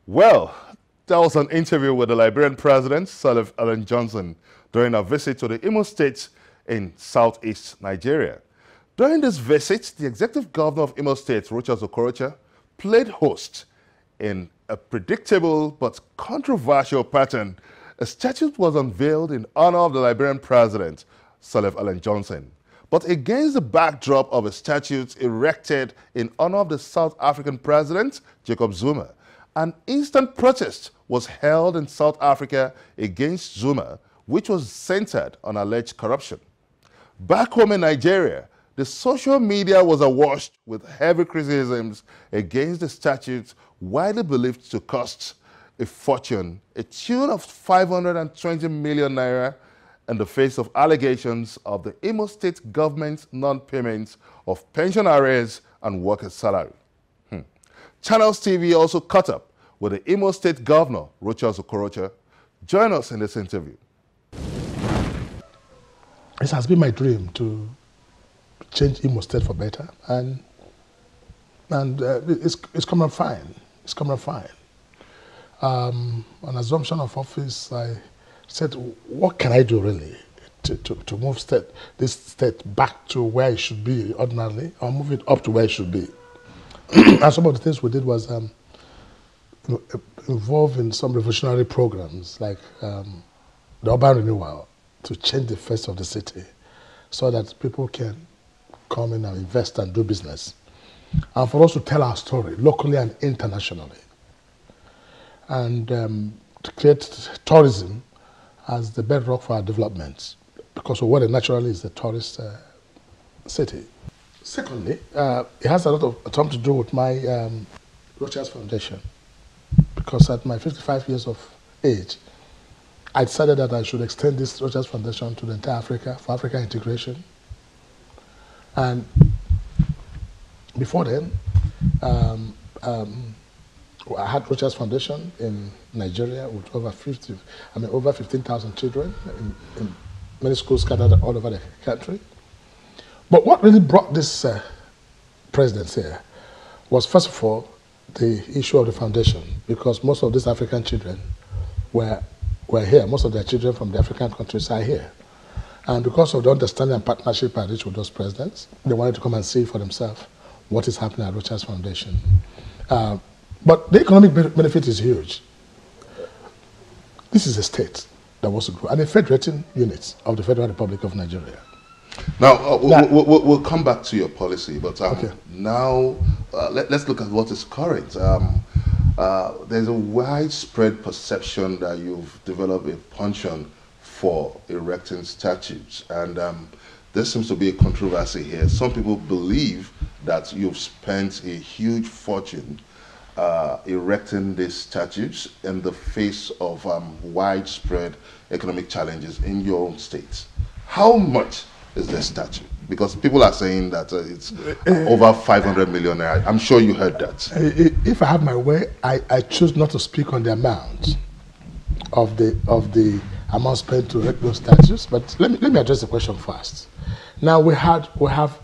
Well, that was an interview with the Liberian President, Salif Allen Johnson, during a visit to the Imo State in southeast Nigeria. During this visit, the executive governor of Imo State, Rochas Okorocha, played host in a predictable but controversial pattern. A statute was unveiled in honor of the Liberian President, Salif Allen Johnson, but against the backdrop of a statute erected in honor of the South African President, Jacob Zuma. An instant protest was held in South Africa against Zuma, which was centered on alleged corruption. Back home in Nigeria, the social media was awash with heavy criticisms against the statute, widely believed to cost a fortune, a tune of 520 million naira, in the face of allegations of the Imo State government's non-payment of pension arrears and workers' salary. Channels TV also caught up with the Imo State Governor, Rochas Okorocha. Join us in this interview. It has been my dream to change Imo State for better, and it's coming fine. It's coming fine. On assumption of office, I said, what can I do really to move this state back to where it should be ordinarily, or move it up to where it should be? And some of the things we did was involved in some revolutionary programs like the urban renewal to change the face of the city so that people can come in and invest and do business. And for us to tell our story locally and internationally. And to create tourism as the bedrock for our development, because of what it naturally is a tourist city. Secondly, it has a lot of something to do with my Rochas Foundation, because at my 55 years of age, I decided that I should extend this Rochas Foundation to the entire Africa, for African integration. And before then, I had Rochas Foundation in Nigeria with over 15,000 children in many schools scattered all over the country. But what really brought this presidency here was, first of all, the issue of the foundation, because most of these African children were here. Most of their children from the African countries are here. And because of the understanding and partnership I reached with those presidents, they wanted to come and see for themselves what is happening at Rochas Foundation. But the economic benefit is huge. This is a state that wants to grow, and a federating unit of the Federal Republic of Nigeria. Now, we'll come back to your policy, but okay. Now let's look at what is current. There's a widespread perception that you've developed a penchant for erecting statues, and there seems to be a controversy here. Some people believe that you've spent a huge fortune erecting these statues in the face of widespread economic challenges in your own state. How much is this statue? Because people are saying that it's over 500 million naira. I'm sure you heard that. If I have my way, I choose not to speak on the amount of the amount spent to erect those statues. But let me address the question first. Now we have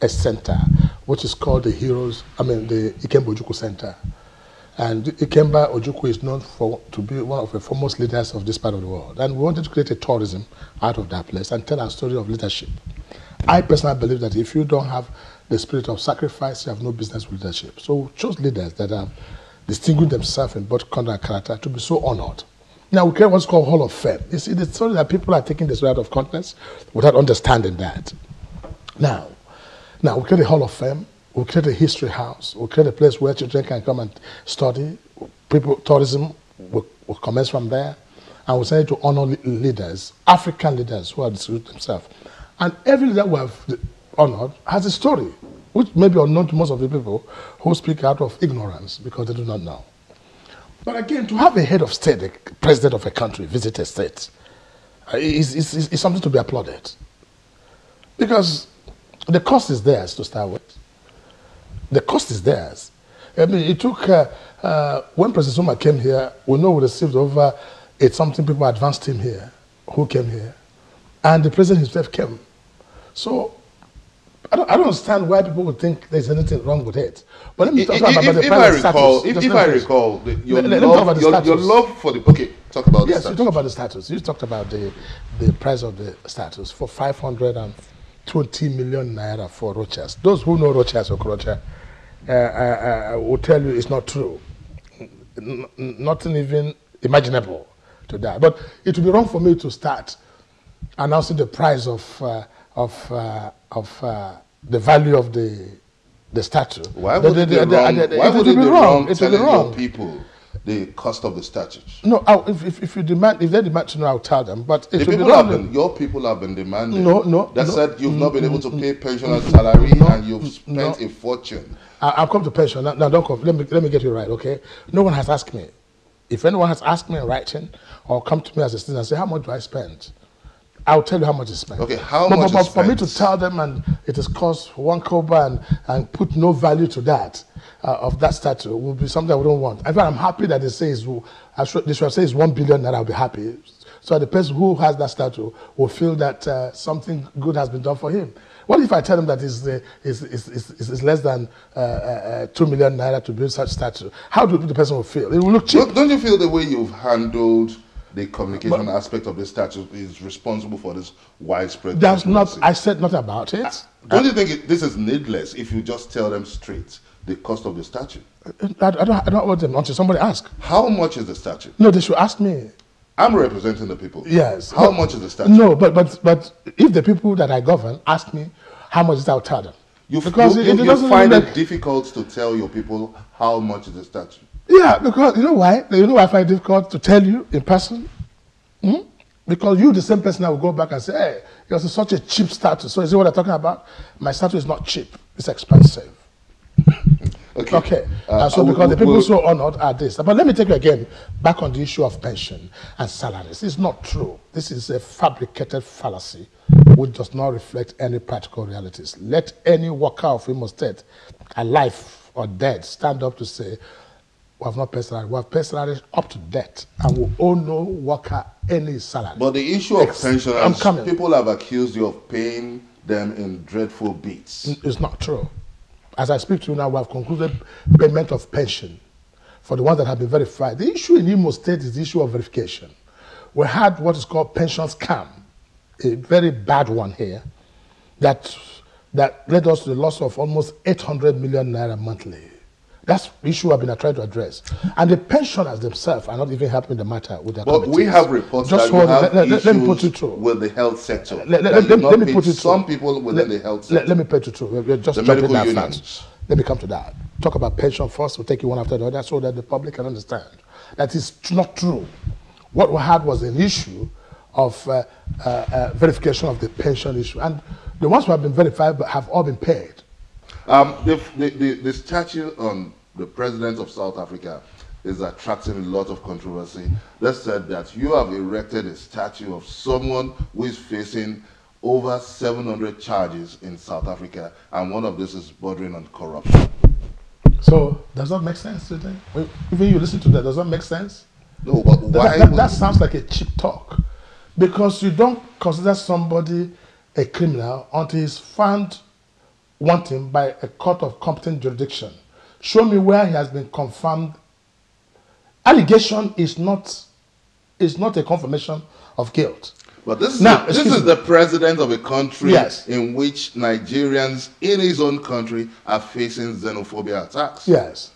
a center which is called the Ikemba Ojukwu Center. And Ikemba Ojukwu is known to be one of the foremost leaders of this part of the world. And we wanted to create a tourism out of that place and tell our story of leadership. I personally believe that if you don't have the spirit of sacrifice, you have no business with leadership. So we chose leaders that have distinguished themselves in both conduct and character to be so honored. Now we create what's called Hall of Fame. You see, the story that people are taking this out of context without understanding that. Now we create a Hall of Fame. We'll create a history house. We'll create a place where children can come and study. Tourism will commence from there. And we'll send it to honor leaders, African leaders who have distinguished themselves. And every leader we have honored has a story, which may be unknown to most of the people who speak out of ignorance because they do not know. But again, to have a head of state, a president of a country, visit a state, is something to be applauded. Because the cost is theirs to start with. The cost is theirs. I mean, it took, when President Zuma came here, we know we received over 8-something people advanced him here, who came here. And the president himself came. So don't understand why people would think there's anything wrong with it. But let me talk about the if I recall, your love for the... Okay, talk about the status. Yes, you talk about the status. You talked about the price of the status for 520 million naira for Rochas. Those who know Rochas or Okorocha will tell you it's not true. Nothing even imaginable to that. But it would be wrong for me to start announcing the price of the value of the statue. Why would it be wrong? Why would it be wrong telling your people the cost of the statue? No, if they demand to know, I'll tell them. But your people have been demanding. That said you've not been able to pay pensioners' salary and you've spent a fortune. I'll come to pension. Now don't come. Let me get you right, okay? No one has asked me. If anyone has asked me in writing or come to me as a student and say, how much do I spend? I'll tell you how much is spent. Okay, how much is spent? For me to tell them and it has cost 1 kobo and put no value to that, of that statue, will be something I wouldn't want. In fact, I'm happy that they say they should say it's 1 billion that I'll be happy. So the person who has that statue will feel that something good has been done for him. What if I tell him that it's less than 2 million naira to build such statue? How do the person will feel? It will look cheap. Don't you feel the way you've handled the communication aspect of the statute is responsible for this widespread? That's not. I said nothing about it. Don't you think this is needless if you just tell them straight the cost of the statue? I don't want them until somebody asks. How much is the statue? No, they should ask me. I'm representing the people. Yes. How much is the statue? No, but if the people that I govern ask me how much is that, I'll tell them. You find it difficult to tell your people how much is the statue? Yeah, because you know why? You know why I find it difficult to tell you in person? Because you, the same person, I will go back and say, hey, it was such a cheap statue. So is it what I'm talking about? My statue is not cheap. It's expensive. Okay. So because the people so honored are this. But let me take you again back on the issue of pension and salaries. It's not true. This is a fabricated fallacy which does not reflect any practical realities. Let any worker of Imo State, alive or dead, stand up to say, we have not paid salary. We have paid salary up to debt, and we owe no worker any salary. But the issue of pensioners, people have accused you of paying them in dreadful beats. It's not true. As I speak to you now, we have concluded payment of pension for the ones that have been verified. The issue in Imo State is the issue of verification. We had what is called pension scam, a very bad one here, that led us to the loss of almost 800 million naira monthly. That's the issue I've been trying to address. And the pensioners themselves are not even helping the matter with their committees. But we have reports that you have issues with the health sector. Let me put it some people within the health sector. Let me put it through. We're just the medical unions. Fast. Let me come to that. Talk about pension first. We'll take you one after the other so that the public can understand. That is not true. What we had was an issue of verification of the pension issue. And the ones who have been verified have all been paid. The statue on the president of South Africa is attracting a lot of controversy. Let's say that you have erected a statue of someone who is facing over 700 charges in South Africa, and one of this is bordering on corruption. So, does that make sense to them? Even you listen to that, does that make sense? No, but why? That sounds like a cheap talk. Because you don't consider somebody a criminal until he's found wanting by a court of competent jurisdiction. Show me where he has been confirmed. Allegation is not a confirmation of guilt. But this is the president of a country in which Nigerians in his own country are facing xenophobia attacks. Yes.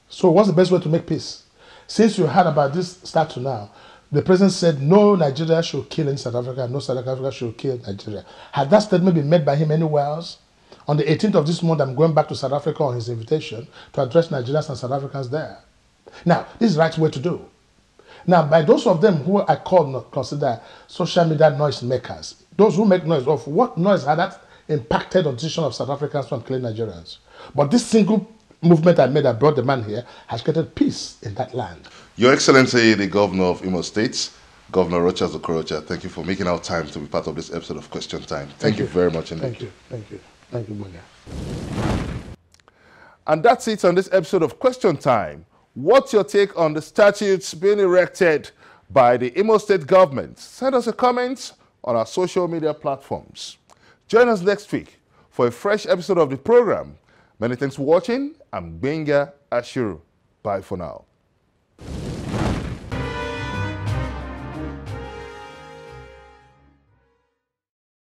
So what's the best way to make peace? Since you heard about this statue now, the president said no Nigeria should kill in South Africa, no South Africa should kill Nigeria. Has that statement been made by him anywhere else? On the 18th of this month, I'm going back to South Africa on his invitation to address Nigerians and South Africans there. Now, this is the right way to do. Now, by those of them who I consider social media noisemakers, those who make noise, of what noise had that impacted on the decision of South Africans from killing Nigerians? But this single movement I made that brought the man here has created peace in that land. Your Excellency, the Governor of Imo State, Governor Rochas Okorocha, thank you for making our time to be part of this episode of Question Time. Thank you very much indeed. Thank you. Thank you. Thank you, Munya. And that's it on this episode of Question Time. What's your take on the statutes being erected by the Imo State government? Send us a comment on our social media platforms. Join us next week for a fresh episode of the program. Many thanks for watching. I'm Benga Ashuru. Bye for now.